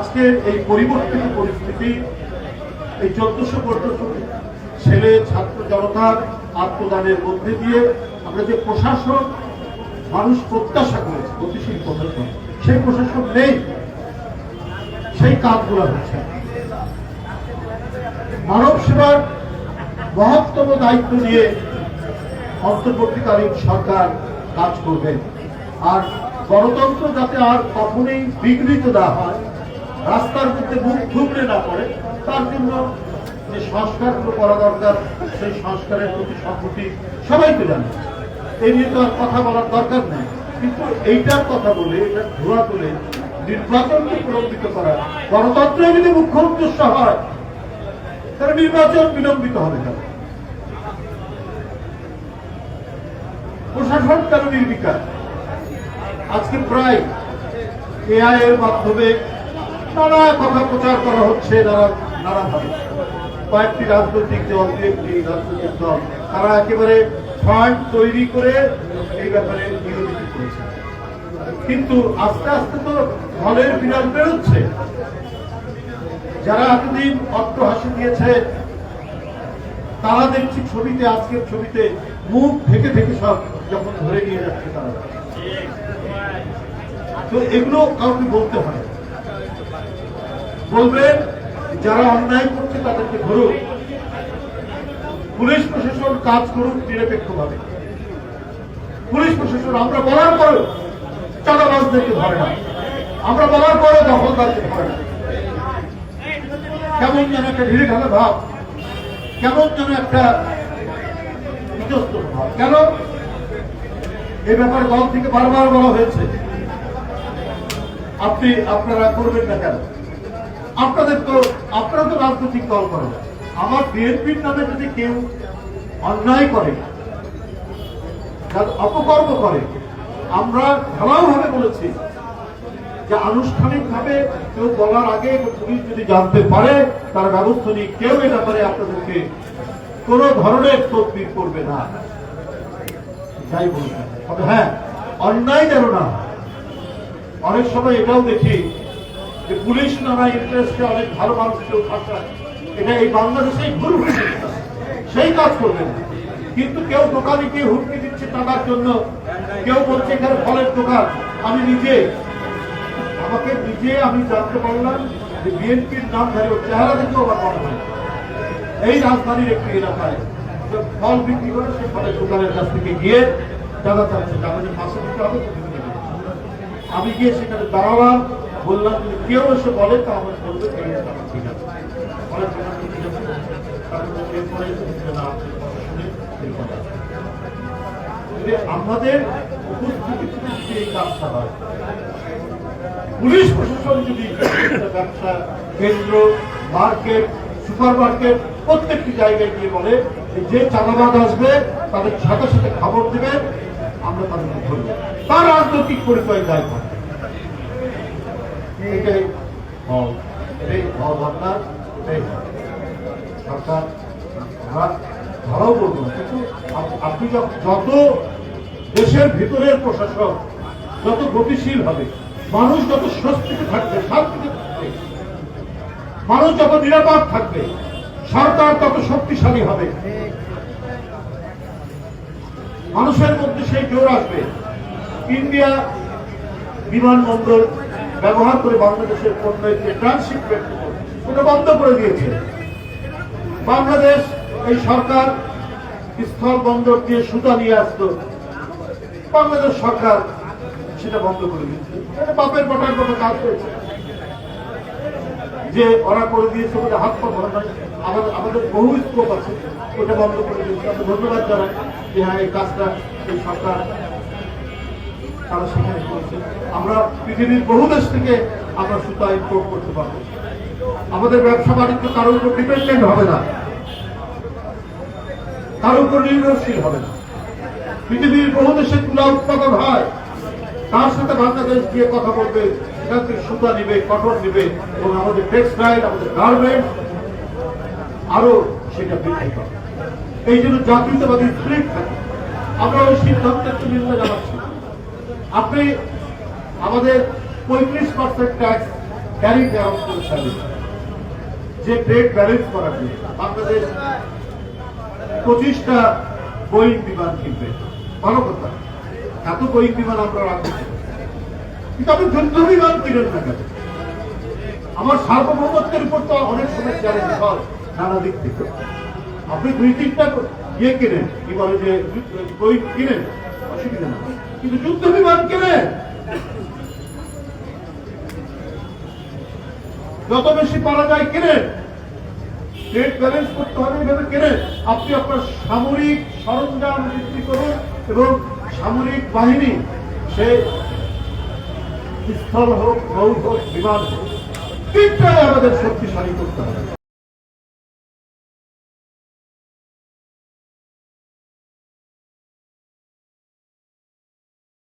আজকের এই পরিবর্তিত পরিস্থিতি, এই 1400 ছেলে ছাত্র জনতার আত্মদানের মধ্যে দিয়ে আমরা যে প্রশাসন মানুষ প্রত্যাশা করেছে, গতিশীল প্রশাসন, সেই প্রশাসন নেই, সেই কাজগুলো হচ্ছে। মানব সেবার মহত্তম দায়িত্ব নিয়ে অন্তর্বর্তীকালীন সরকার কাজ করবেন। আর গণতন্ত্র যাতে আর কখনোই বিঘ্নিত না হয়, রাস্তার মধ্যে মুখ থুবড়ে না পড়ে, তার জন্য যে সংস্কারগুলো করা দরকার, সেই সংস্কারের প্রতি সম্মতি সবাইকে জানে। এই নিয়ে তো আর কথা বলার দরকার নেই। কিন্তু এইটার কথা বলে, এটা ধোয়া তুলে নির্বাচনকে প্রলম্বিত করা, গণতন্ত্রের যদি মুখ্য উদ্দেশ্য হয়, তাহলে নির্বাচন বিলম্বিত হবে কেন? প্রশাসন কেন নির্বিকার? আজকে প্রায় এআই এর মাধ্যমে নানা কথা প্রচার করা হচ্ছে, নানাভাবে। কয়েকটি রাজনৈতিক দল, রাজনৈতিক দল, তারা একেবারে ফান্ড তৈরি করে এই ব্যাপারে বিরোধিতা করেছে। কিন্তু আস্তে আস্তে তো দলের বিরাট বেরোচ্ছে। যারা এতদিন অট্টহাসি দিয়েছে, তারা দেখছি ছবিতে, আজকের ছবিতে মুখ ঢেকে ঢেকে সব যখন ধরে নিয়ে যাচ্ছে তারা। তো এগুলো কাউকে বলতে হয়, বলবেন যারা অন্যায় করছে তাদেরকে ধরুক, পুলিশ প্রশাসন কাজ করুক নিরপেক্ষভাবে। পুলিশ প্রশাসন আমরা বলার পরেও চাঁদাবাজদেরকে ধরে না, আমরা বলার পরে দখলদারকে ধরে না। কেমন যেন একটা ঢিলে ঢালা ভাব, কেমন যেন একটা ইতস্ত ভাব। কেন? এই ব্যাপারে দল থেকে বারবার বলা হয়েছে, আপনারা করবেন না কেন? আপনারা তো রাজনৈতিক দল করেন। আমার বিএনপির নামে যদি কেউ অন্যায় করে, অপকর্ম করে, আমরা ঢালাও ভাবে বলেছি যে আনুষ্ঠানিক ভাবে কেউ বলার আগে পুলিশ যদি জানতে পারে, তার ব্যবস্থা নিয়ে কেউ এ ব্যাপারে আপনাদেরকে কোন ধরনের তদবির করবে না। যাই বলবেন, তবে হ্যাঁ, অন্যায় যেন না। অনেক সময় এটাও দেখি যে পুলিশ নানা ইন্টারেস্টে অনেক ভালো মানুষকেও ফাঁসায়। এটা এই বাংলাদেশেই ভুল হয়েছে, সেই কাজ করবেন। কিন্তু কেউ দোকানে গিয়ে হুমকি দিচ্ছে টাকার জন্য, কেউ বলছে এখানে ফলের দোকান। আমি জানতে পারলাম যে বিএনপির নাম ধরে চেহারা দেখেও আমার মনে হয় এই রাজধানীর একটি এলাকায় ফল বিক্রি করে, সে ফলের দোকানের কাছ থেকে গিয়ে টাকা চাচ্ছে, টাকা পাশে দিতে হবে। আমি গিয়ে সেখানে দাঁড়ালাম, বললাম যদি কেউ এসে বলে তা আমার বলবে ঠিক আছে, ফলের দোকান ঠিক আছে। আমাদের উপস্থিতিতে এই কাজটা হয়, পুলিশ প্রশাসন যদি ব্যবসা কেন্দ্র, মার্কেট, সুপার মার্কেট প্রত্যেকটি জায়গায় গিয়ে বলে যে চাঁদাবাজ আসবে তাদের সাথে সাথে খবর দেবেন, আমরা তাদেরকে ধরব, তার রাজনৈতিক পরিচয় দায় করে। এটাই হওয়া দরকার, এটাই সরকার ধরাও বলবো। কিন্তু আপনি যত দেশের ভিতরের প্রশাসন যত গতিশীল হবে, মানুষ যত স্বস্তিতে থাকবে, শান্তিতে থাকবে, মানুষ যত নিরাপদ থাকবে, সরকার তত শক্তিশালী হবে, মানুষের মধ্যে সেই জোর আসবে। ইন্ডিয়া বিমানবন্দর ব্যবহার করে বাংলাদেশের পণ্যের যে ট্রান্সশিপমেন্ট ওটা বন্ধ করে দিয়েছে। বাংলাদেশ এই সরকার স্থল বন্দর দিয়ে সুতা নিয়ে আসতো, বাংলাদেশ সরকার সেটা বন্ধ করে দিয়েছে। এটা বাপের বটার মতো কাজ হয়েছে যে ওরা করে দিয়েছে বলে হাত পা ধরা নয়। আমাদের বহু স্কোপ আছে, ওটা বন্ধ করে দিয়েছে। আমরা ধন্যবাদ জানাই যে হ্যাঁ এই কাজটা এই সরকার তারা সেখানে করেছে। আমরা পৃথিবীর বহু দেশ থেকে আমরা সুতা ইম্পোর্ট করতে পারবো। আমাদের ব্যবসা বাণিজ্য কারোর উপর ডিপেন্ডেন্ট হবে না, কারোর উপর নির্ভরশীল হবে না। পৃথিবীর বহু দেশে তুলা উৎপাদন হয়, তার সাথে বাংলাদেশ গিয়ে কথা বলবে, সেখান থেকে সুতা নিবে, কটন নিবে, এবং আমাদের টেক্সটাইল, আমাদের গার্মেন্ট আরো সেটা বৃদ্ধি পাবে। এই জন্য জাতীয়তাবাদী স্পিরিট থাকে। আমরা ওই সিদ্ধান্তের নিন্দা জানাচ্ছি। আপনি আমাদের 35% ট্যাক্স ক্যারি সার্ভিস, যে ট্রেড ব্যালেন্স করার জন্য বাংলাদেশ 25টা বোয়িং বিমান কিনবে। ভালো কথা, এত বোয়িং বিমান আমরা রাখতে চাই, কিন্তু আপনি যুদ্ধ বিমান কিনেন না কেন? আমার সার্বভৌমত্বের উপর তো অনেক সময় চ্যালেঞ্জ হয় নানা দিক থেকে। আপনি 2-3টা ইয়ে কিনেন, কি বলে যে বই কিনেন, অসুবিধা না, কিন্তু যুদ্ধ বিমান কিনেন, যত বেশি পারা যায় কিনেন, ট্রেড ব্যালেন্স করতে হবে এভাবে কিনেন। আপনি আপনার সামরিক সরঞ্জাম বৃদ্ধি করুন এবং সামরিক বাহিনী সে স্থল হোক, নৌ হোক, বিমান হোক, তিনটাই আমাদের শক্তিশালী করতে হবে।